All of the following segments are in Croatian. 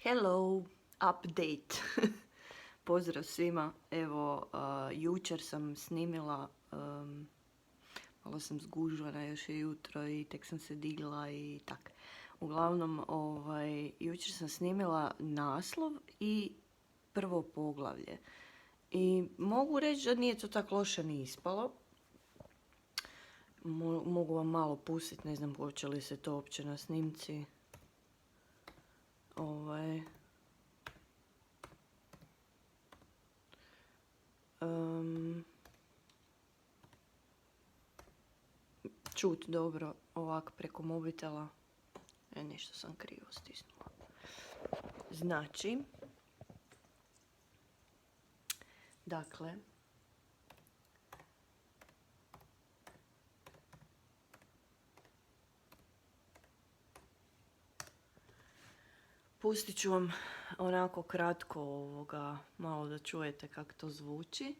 Hello, update. Pozdrav svima. Evo, jučer sam snimila, malo sam zgužvana, još je jutro i tek sam se digla i tak. Uglavnom, jučer sam snimila naslov i prvo poglavlje. I mogu reći da nije to tako loše ni ispalo. Mogu vam malo pustiti, ne znam hoće li se to uopće na snimci. Čut dobro ovak preko mobitela. Nešto sam krivo stisnula. Znači, dakle, pustit ću vam onako kratko malo da čujete kako to zvuči.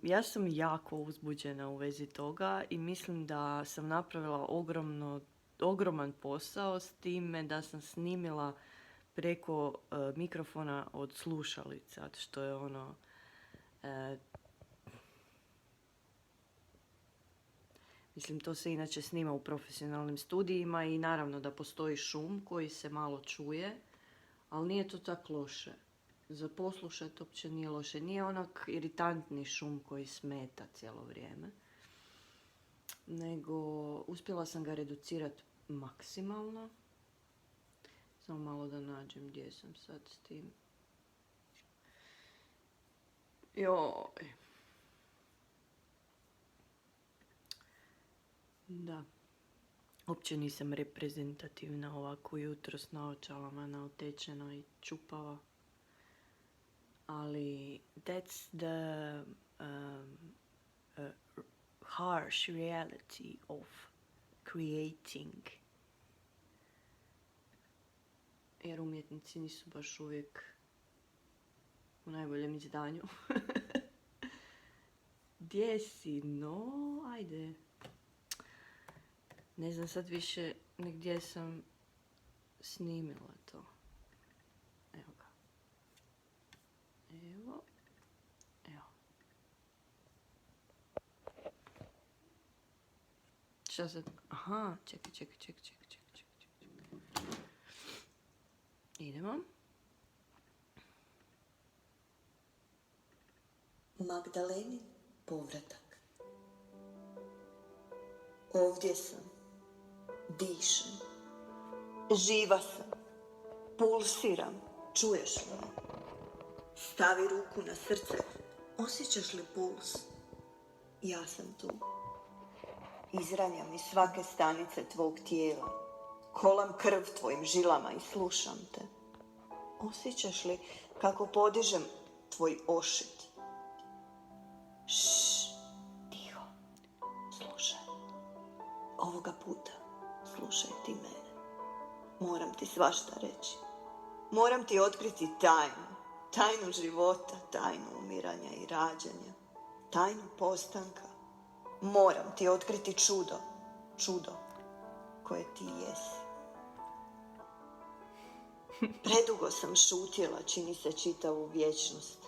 Ja sam jako uzbuđena u vezi toga i mislim da sam napravila ogroman posao s time da sam snimila preko mikrofona od slušalica, što je mislim, to se inače snima u profesionalnim studijima i naravno da postoji šum koji se malo čuje, ali nije to tako loše. Za poslušati uopće nije loše. Nije onak iritantni šum koji smeta cijelo vrijeme. Nego uspjela sam ga reducirati maksimalno. Samo malo da nađem gdje sam sad s tim. Joj. Da. Uopće nisam reprezentativna ovako jutro s naočalama, naotečena i čupava. Ali that's the harsh reality of creating. Jer umjetnici nisu baš uvijek u najboljem izdanju. Gdje si? No, ajde. Ne znam sad više gdje sam snimila to. Evo ga. Evo. Šta sad? Aha, čekaj. Idemo. Magdalenin povratak. Ovdje sam. Dišem. Živa sam. Pulsiram. Čuješ me? Stavi ruku na srce. Osjećaš li puls? Ja sam tu. Izranjam iz svake stanice tvog tijela. Kolam krv tvojim žilama i slušam te. Osjećaš li kako podižem tvoj ošit? Šš, tiho. Slušaj. Ovoga puta slušaj ti mene. Moram ti svašta reći. Moram ti otkriti tajnu. Tajnu života, tajnu umiranja i rađanja. Tajnu postanka. Moram ti otkriti čudo. Čudo koje ti jesi. Predugo sam šutjela, čini se čitavu vječnost.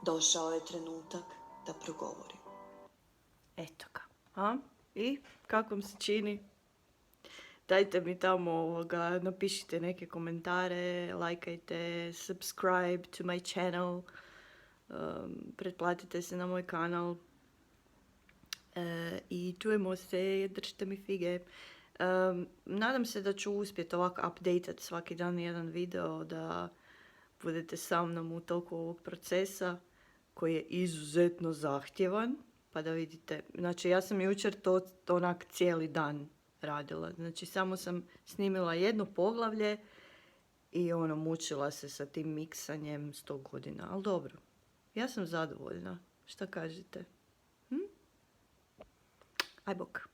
Došao je trenutak da progovorim. Eto ga. A? I kako vam se čini? Dajte mi tamo napišite neke komentare, lajkajte, subscribe to my channel, pretplatite se na moj kanal i čujemo se, držite mi fige. Nadam se da ću uspjeti ovako updateat svaki dan jedan video, da budete sa mnom u toku ovog procesa koji je izuzetno zahtjevan, pa da vidite. Znači, ja sam jučer to onak cijeli dan radila. Znači, samo sam snimila jedno poglavlje i mučila se sa tim miksanjem 100 godina. Ali dobro, ja sam zadovoljna. Šta kažete? Aj bok.